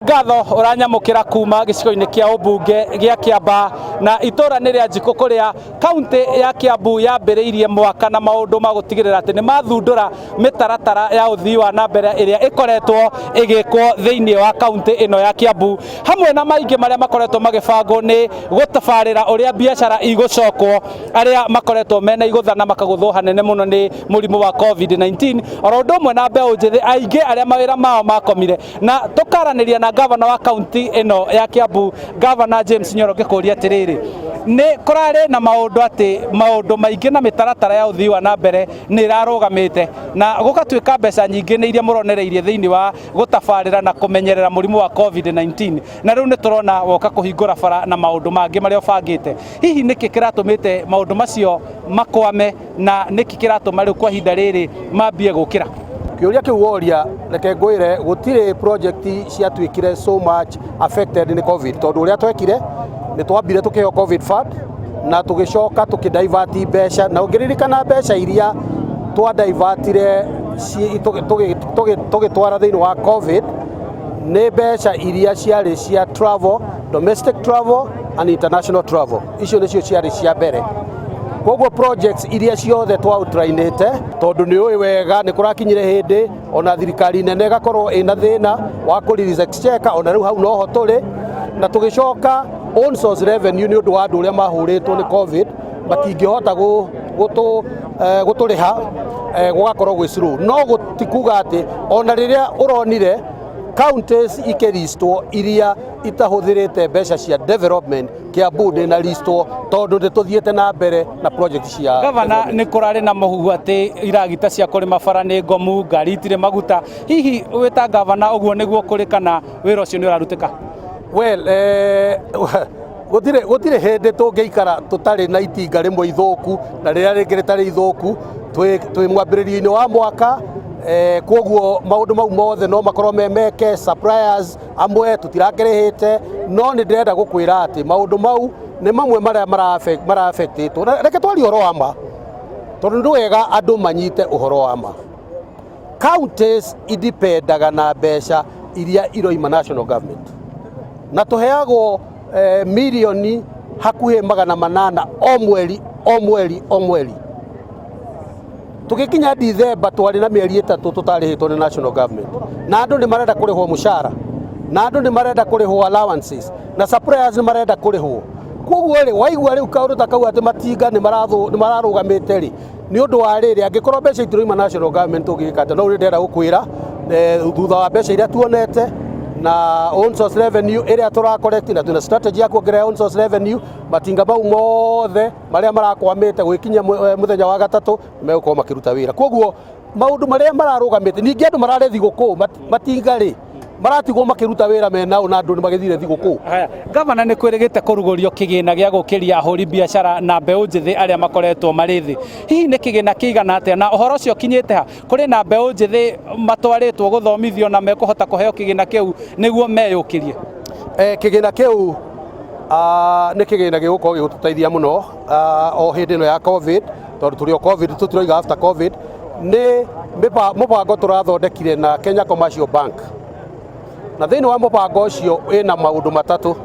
ngatho uranyamukira kuma gicigo-ini kia ubunge gia Kiamba na itora ni ria Njiko kuria kaunti ya Kiambu yambiriirie mwaka na maundu ma gutigirira ati ni mathundura mitaratara ya uthii wa nambere iria ikoretwo igikwo thiini wa kaunti ino ya Kiambu hamwe na maingi maria makoretwo magibangwo ni gutabarĩra uria biashara igucokwo aria makoretwo mena iguthana makaguthwo hanene muno ni murimu wa COVID-19 oro ndumwe na mbeu njithi aingi aria mawira mao makomire na tukaraniria na gavana wa kaunti ino ya Kiambu gavana James Nyoro ngikuria atiriri ni kurari na maundu maingi na mitaratara ya uthii wa nambere ni irarugamite na gukatuika mbeca nyingi ni iria muronereirie thiini wa gutabarĩra na kumenyerera murimu wa COVID-19 na riu ni turona woka kuhingura bara na maundu mangi maria ubangite hihi niki kiratumite maundu macio makwame na niki kiratuma riu kwa hinda riri mambie gukira kiuria kiu woria reke ngwire gutire project ciatuikire so much affected ni covid tondu uria twekire ni twambire tukiheo covid fund na tugicoka tukidivert mbeca na ungiririkana mbeca iria twa divertire tugitwara thiini wa covid ni mbeca iria ciari cia travel, domestic travel and international travel icio nicio ciari cia mbere koguo projects iria ciothe twautirainite tondu ni uyu wega ni kurakinyire hindi ona thirikari nene gakorwo ina thina wa kurelease exchequer ona riu hau noho turi na tugicoka own source revenue ni undu wa andu uria mahuritwo ni covid batingihota guturiha gugakorwo gwi slow no gutikuga ati ona riria uronire counties ikiristwo iria itahuthirite mbeca cia development Kiambu ni na ristwo tondu ni tuthiete na mbere na project cia gavana ni kurari na muhuhu ati iragita cia kurima bara ni ngomu ngari itire maguta hihi wita gavana uguo niguo kurikana wira ucio ni urarutika well gutire hindi tungiikara tutari na itinga rimwe ithuku na riria ringi ritari ithuku twi mwambiririo-ini wa mwaka koguo maundu mau mothe no makorwo memeke suppliers amwe tutirakirihite no ni ndirenda gukwira ati maundu mau ni mamwe maria mara affectitwo reke twari horo wa ma tondu ndu wega andu manyite uhoro wa ma counties indipendaga na mbeca iria iroima national government na tuheagwo milioni hakuhi 800 o mweri tugikinya December twari na mieri 3 tutarihitwo ni national government na andu ni marenda kurihwo mushara na andu ni marenda kurihwo allowances na suppliers ni marenda kurihwo koguo ri waigua riu kaundu ta kau ati matinga ni mararugamite ri ni undu wa riri angikorwo mbeca itiroima national government tugikata no ndenda gukwira thutha wa mbeca iria tuonete na own source revenue iria tura collect na tuna strategy ya kuongerera own source revenue matinga mau mothe maria marakwamite gwikinya muthenya wa gatatu megũkorwo makiruta wira koguo maundu maria mararugamite ningi andu marare thiguku matinga ri maratigwo makiruta wira mena na andu ni magithire thiguku gavana ni kwirigite kurugurio kigina gia gukiria ahuri biashara na mbeu njithi aria makoretwo marithi hihi ni kigina kiigana atia na uhoro ucio kinyite ha kuri na mbeu njithi matwaritwo guthomithio na mekuhota kuheo kigina kiu niguo meyukirie kigina kiu ni kigina gigukorwo gigututeithia muno o hindi ino ya covid tondu turi o covid tutiroiga after covid ni mubango turathondekire na Kenya Commercial Bank na thiini wa mubango ucio ina maundu matatu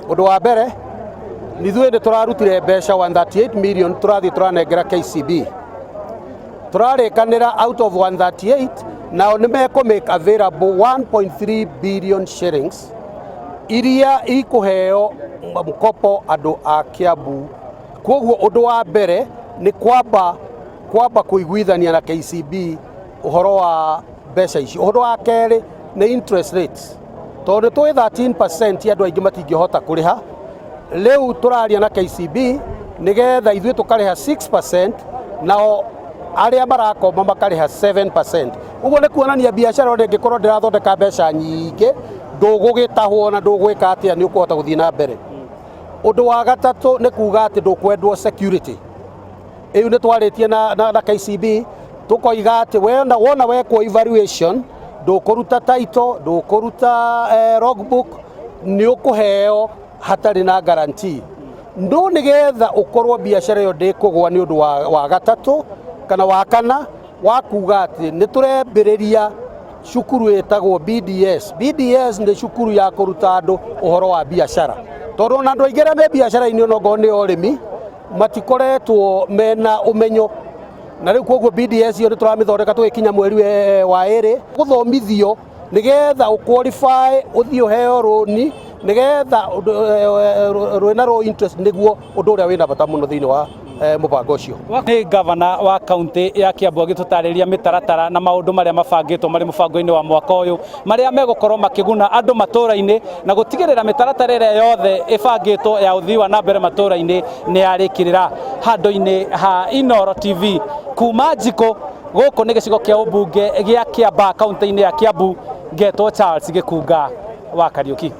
undu wa mbere nithue ni turarutire mbeca 138 million turathi turanengera KCB turarikanira out of 138 now ni meko make available 1.3 billion shillings iria ikuheo mkopo andu a Kiambu koguo undu wa mbere ni kwamba kuiguithania na KCB uhoro wa mbeca icio undu wa keri ni interest rates tondu twi 13% andu aingi matingihota kuriha riu turaria na KCB nigetha ithuĩ tukariha 6% nao aria marakomba makariha 7% uguo ni kuonania biashara ori ngikorwo ndirathondeka mbeca nyingi ndugugitahwo na ndugwika atia ni ukuhota guthii na mbere undu wa gatatu ni kuga ati ndukwendwo security iu ni twaritie na KCB tukoiga ati wona wekwo evaluation ndukuruta title ndukuruta logbook ni ukuheo hatari na guarantee ndo nigetha ukorwo biashara yo ndikugwa ni undu wa gatatu kana wa kana wa kuga ati ni turembiriria cukuru ĩtagwo BDS. BDS nĩ cukuru ya kũruta andũ ũhoro wa biacara, tondũ na andũ aingĩ arĩa me biacara-inĩ onokorwo nĩ ũrĩmi matikoretwo mena ũmenyo, na rĩu koguo BDS iyo nĩ tũramĩthondeka tũgĩkinya mweri wa ĩrĩ gũthomithio nĩgetha ũqualify ũthiĩ ũheo rũni nĩgetha rwĩna low interest nĩguo ũndũ ũrĩa wĩna bata mũno thĩinĩ wa mũbango ũcio. Nĩ gavana wa kaunti ya Kiambu agĩtũtarĩria mĩtaratara na maũndũ marĩa mabangĩtwo marĩ mũbango-inĩ wa mwaka ũyũ marĩa megũkorwo makĩguna andũ matũũra-inĩ na gũtigĩrĩra mĩtaratara ĩrĩa yothe ĩbangĩtwo ya ũthii wa nambere matũũra-inĩ nĩ yarĩkĩrĩra. Handũ-inĩ ha Inooro TV kuma Njikũ, gũkũ nĩ gĩcigo kĩa ũmbunge gĩa Kiamba kaunti-inĩ ya Kiambu, ngetwo Charles Gĩkunga wa Kariũki.